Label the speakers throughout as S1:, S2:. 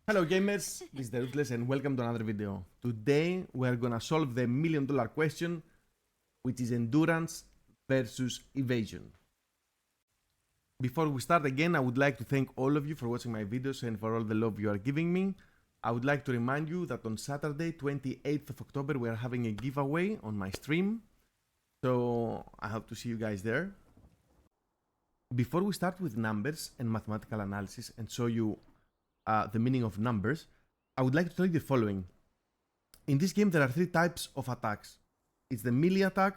S1: Hello gamers, this is Th3Ruthless and welcome to another video. Today we are gonna solve the $1 million question, which is endurance versus evasion. Before we start again, I would like to thank all of you for watching my videos and for all the love you are giving me. I would like to remind you that on Saturday, 28th of October, we are having a giveaway on my stream. So I hope to see you guys there. Before we start with numbers and mathematical analysis and show you the meaning of numbers, I would like to tell you the following. In this game, there are three types of attacks. It's the melee attack,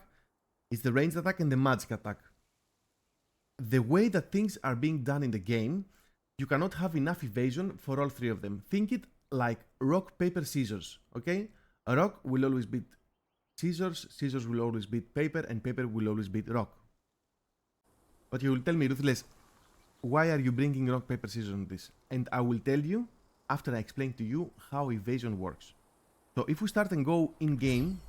S1: it's the ranged attack, and the magic attack. The way that things are being done in the game, you cannot have enough evasion for all three of them. Think it like rock, paper, scissors, okay? A rock will always beat scissors, scissors will always beat paper, and paper will always beat rock. But you will tell me, Ruthless, why are you bringing rock, paper, scissors on this? And I will tell you after I explain to you how evasion works. So if we start and go in game,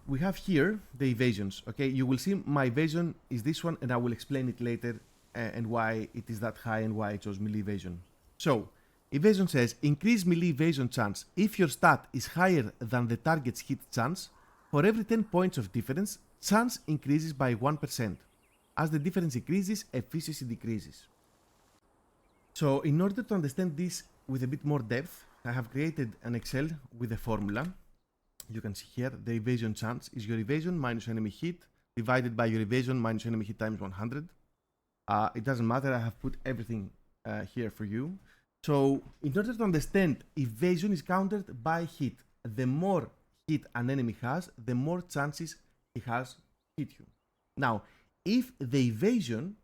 S1: we have here the evasions, okay? You will see my evasion is this one and I will explain it later and why it is that high and why I chose melee evasion. So, evasion says increase melee evasion chance if your stat is higher than the target's hit chance. For every 10 points of difference, chance increases by 1%. As the difference increases, efficiency decreases. So in order to understand this with a bit more depth, I have created an Excel with a formula. You can see here the evasion chance is your evasion minus enemy hit divided by your evasion minus enemy hit times 100. It doesn't matter, I have put everything here for you. So in order to understand, evasion is countered by hit. The more hit an enemy has, the more chances he has to hit you. Now, if the evasion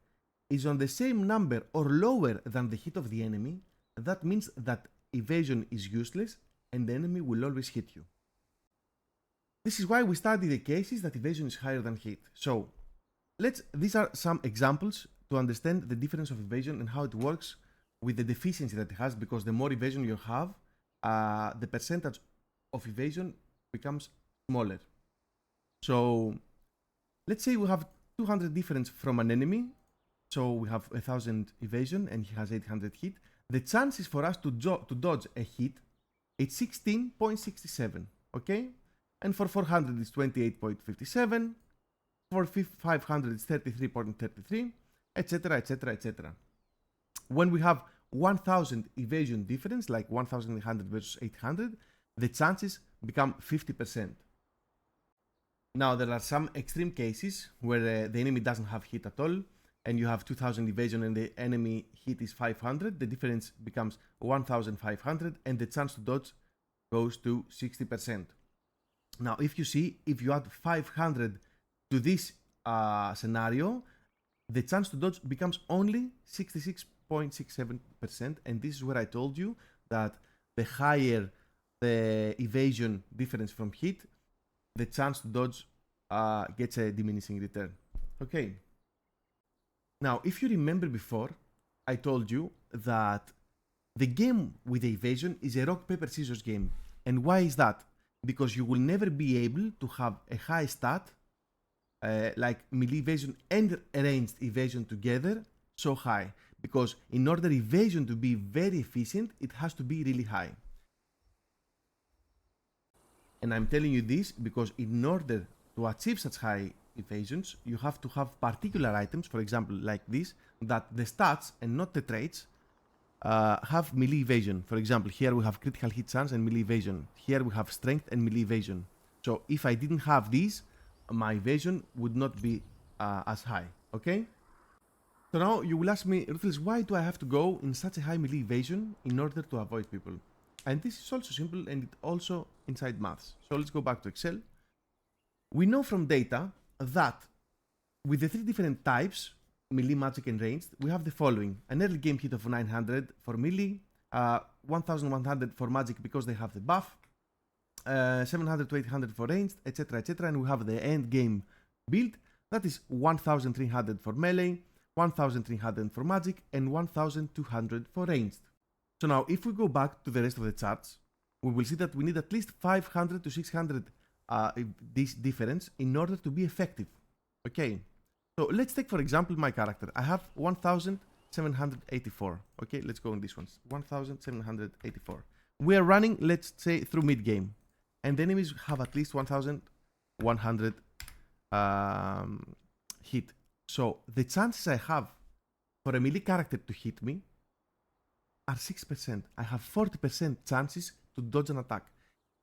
S1: is on the same number or lower than the hit of the enemy, that means that evasion is useless and the enemy will always hit you. This is why we study the cases that evasion is higher than hit. So, these are some examples to understand the difference of evasion and how it works with the deficiency that it has, because the more evasion you have, the percentage of evasion becomes smaller. So, let's say we have 200 difference from an enemy, so we have 1000 evasion and he has 800 hit. The chances for us to dodge a hit, it's 16.67, okay? And for 400 it's 28.57, for 500 it's 33.33, etc, etc, etc. When we have 1000 evasion difference, like 1800 versus 800, the chances become 50%. Now, there are some extreme cases where the enemy doesn't have hit at all, and you have 2000 evasion and the enemy hit is 500. The difference becomes 1500, and the chance to dodge goes to 60%. Now, if you add 500 to this scenario, the chance to dodge becomes only 66.67%, and this is where I told you that the higher the evasion difference from hit, the chance to dodge gets a diminishing return. Okay. Now, if you remember before, I told you that the game with the evasion is a rock, paper, scissors game. And why is that? Because you will never be able to have a high stat, like melee evasion and ranged evasion together, so high. Because in order evasion to be very efficient, it has to be really high. And I'm telling you this because in order to achieve such high evasions, you have to have particular items, for example, like this, that the stats and not the traits have melee evasion. For example, here we have critical hit chance and melee evasion. Here we have strength and melee evasion. So if I didn't have these, my evasion would not be as high, okay? So now you will ask me, Ruthless, why do I have to go in such a high melee evasion in order to avoid people? And this is also simple and it also inside maths. So let's go back to Excel. We know from data that with the three different types, melee, magic, and ranged, we have the following. An early game hit of 900 for melee, 1100 for magic because they have the buff, 700 to 800 for ranged, etc, etc. And we have the end game build, that is 1300 for melee, 1300 for magic, and 1200 for ranged. So now, if we go back to the rest of the charts, we will see that we need at least 500 to 600 this difference in order to be effective. Okay, so let's take for example my character. I have 1000 1784. Okay, let's go on these ones. 1784. We are running, let's say, through mid game, and the enemies have at least 1100 hit. So the chances I have for a melee character to hit me are 6%. I have 40% chances to dodge an attack.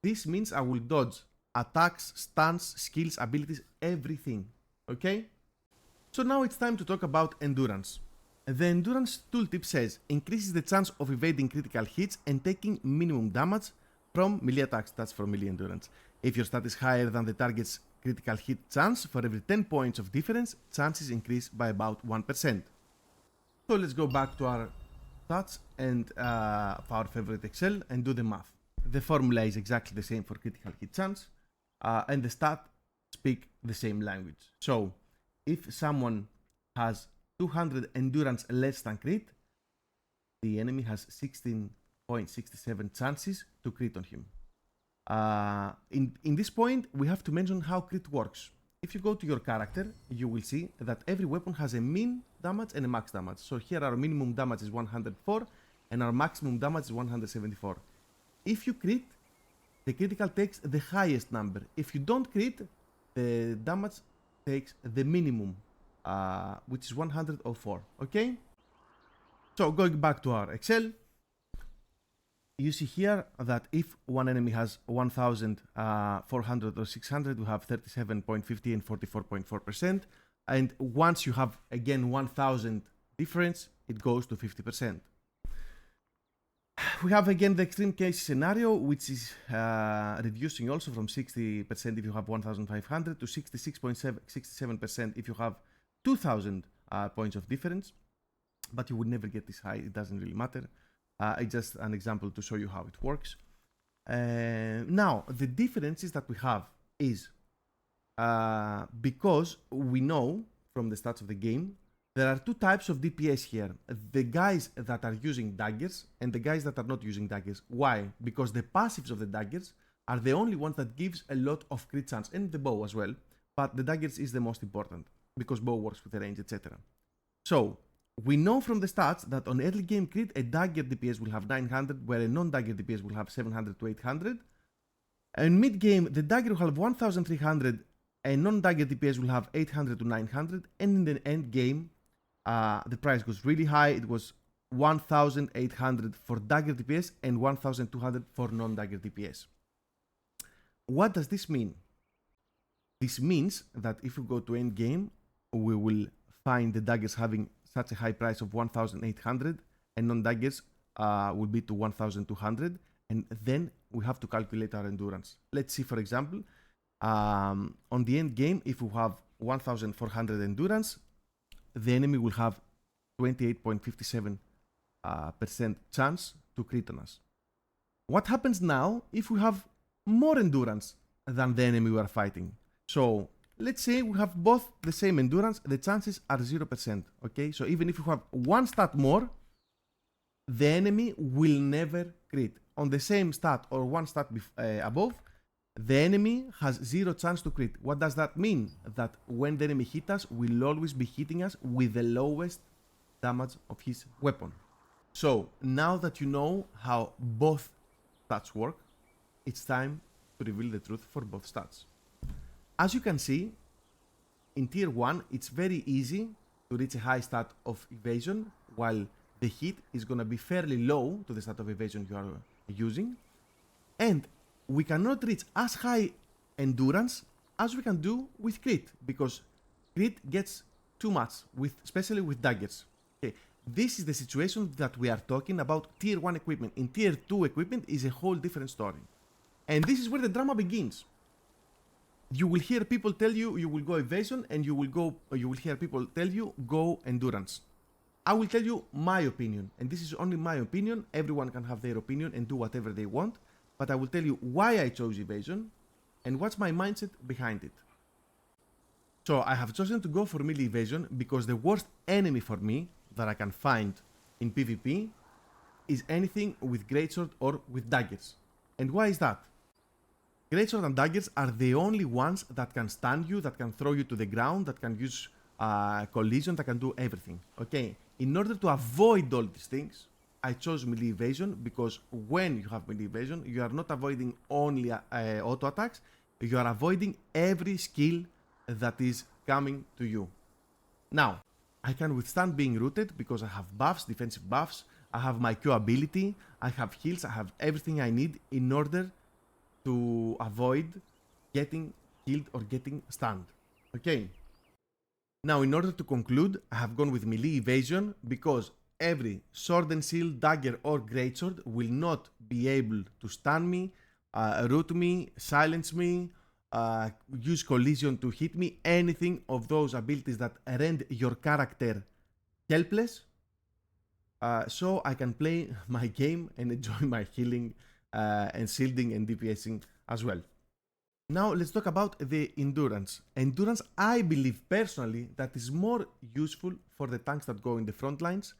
S1: This means I will dodge attacks, stuns, skills, abilities, everything. Okay? So now it's time to talk about endurance. The endurance tooltip says increases the chance of evading critical hits and taking minimum damage from melee attacks. That's for melee endurance. If your stat is higher than the target's critical hit chance, for every 10 points of difference, chances increase by about 1%. So let's go back to our stats and our favorite Excel and do the math. The formula is exactly the same for critical hit chance, and the stats speak the same language. So if someone has 200 endurance less than crit, the enemy has 16.67 chances to crit on him. In this point, we have to mention how crit works. If you go to your character, you will see that every weapon has a min damage and a max damage. So here our minimum damage is 104 and our maximum damage is 174. If you crit, the critical takes the highest number. If you don't crit, the damage takes the minimum, which is 104. Okay? So going back to our Excel, you see here that if one enemy has 1,400 or 600, we have 37.50 and 44.4%. And once you have again 1,000 difference, it goes to 50%. We have again the extreme case scenario, which is reducing also from 60% if you have 1,500 to 66.67% if you have 2,000 points of difference. But you would never get this high, it doesn't really matter. It's just an example to show you how it works. Now, the differences that we have is because we know from the stats of the game, there are two types of DPS here. The guys that are using daggers and the guys that are not using daggers. Why? Because the passives of the daggers are the only ones that gives a lot of crit chance, and the bow as well. But the daggers is the most important because bow works with the range, etc. So, we know from the stats that on early game crit, a dagger DPS will have 900, where a non-dagger DPS will have 700 to 800. And mid game, the dagger will have 1300, and non-dagger DPS will have 800 to 900. And in the end game, the price goes really high. It was 1800 for dagger DPS and 1200 for non-dagger DPS. What does this mean? This means that if we go to end game, we will find the daggers having such a high price of 1800 and non-daggers will be to 1200, and then we have to calculate our endurance. Let's see, for example, on the end game, if we have 1400 endurance, the enemy will have 28.57% chance to crit on us. What happens now if we have more endurance than the enemy we are fighting? So let's say we have both the same endurance, the chances are 0%, okay? So even if you have one stat more, the enemy will never crit. On the same stat or one stat above, the enemy has 0 chance to crit. What does that mean? That when the enemy hits us, will always be hitting us with the lowest damage of his weapon. So now that you know how both stats work, it's time to reveal the truth for both stats. As you can see, in tier 1, it's very easy to reach a high stat of evasion, while the hit is going to be fairly low to the stat of evasion you are using. And we cannot reach as high endurance as we can do with crit, because crit gets too much, especially with daggers. Okay. This is the situation that we are talking about tier 1 equipment. In tier 2 equipment is a whole different story. And this is where the drama begins. You will hear people tell you you will go evasion, and you will hear people tell you go endurance. I will tell you my opinion, and this is only my opinion. Everyone can have their opinion and do whatever they want, but I will tell you why I chose evasion and what's my mindset behind it. So I have chosen to go for melee evasion because the worst enemy for me that I can find in PvP is anything with greatsword or with daggers. And why is that? Greatsword and daggers are the only ones that can stun you, that can throw you to the ground, that can use collision, that can do everything. Okay, In order to avoid all these things, I chose melee evasion because when you have melee evasion, you are not avoiding only auto attacks, you are avoiding every skill that is coming to you. Now, I can withstand being rooted because I have buffs, defensive buffs, I have my Q ability, I have heals, I have everything I need in order to avoid getting killed or getting stunned. Okay. Now, in order to conclude, I have gone with melee evasion because every sword and shield, dagger or greatsword will not be able to stun me, root me, silence me, use collision to hit me, anything of those abilities that render your character helpless. So I can play my game and enjoy my healing and shielding and DPSing as well. Now let's talk about the endurance. Endurance, I believe personally, that is more useful for the tanks that go in the front lines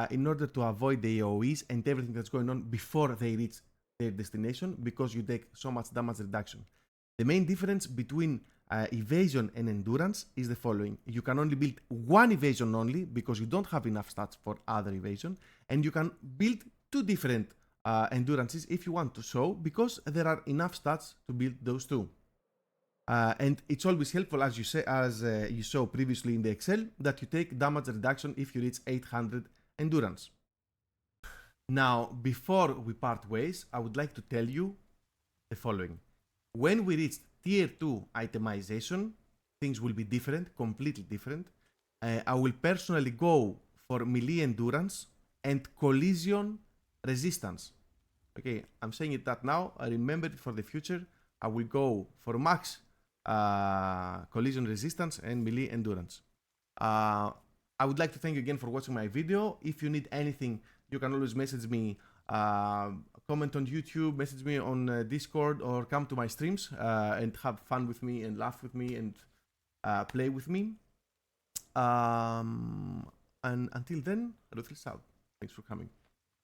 S1: in order to avoid the AoEs and everything that's going on before they reach their destination, because you take so much damage reduction. The main difference between evasion and endurance is the following. You can only build one evasion only because you don't have enough stats for other evasion, and you can build two different endurances if you want to, so because there are enough stats to build those two. And it's always helpful, as you saw previously in the Excel, that you take damage reduction if you reach 800 endurance. Now, before we part ways, I would like to tell you the following. When we reach tier 2 itemization, things will be different, completely different. I will personally go for melee endurance and collision resistance. Okay, I'm saying it that now. I remember it for the future. I will go for max collision resistance and melee endurance. I would like to thank you again for watching my video. If you need anything, you can always message me, comment on YouTube, message me on Discord, or come to my streams and have fun with me and laugh with me and play with me. And until then, Ruthless out. Thanks for coming.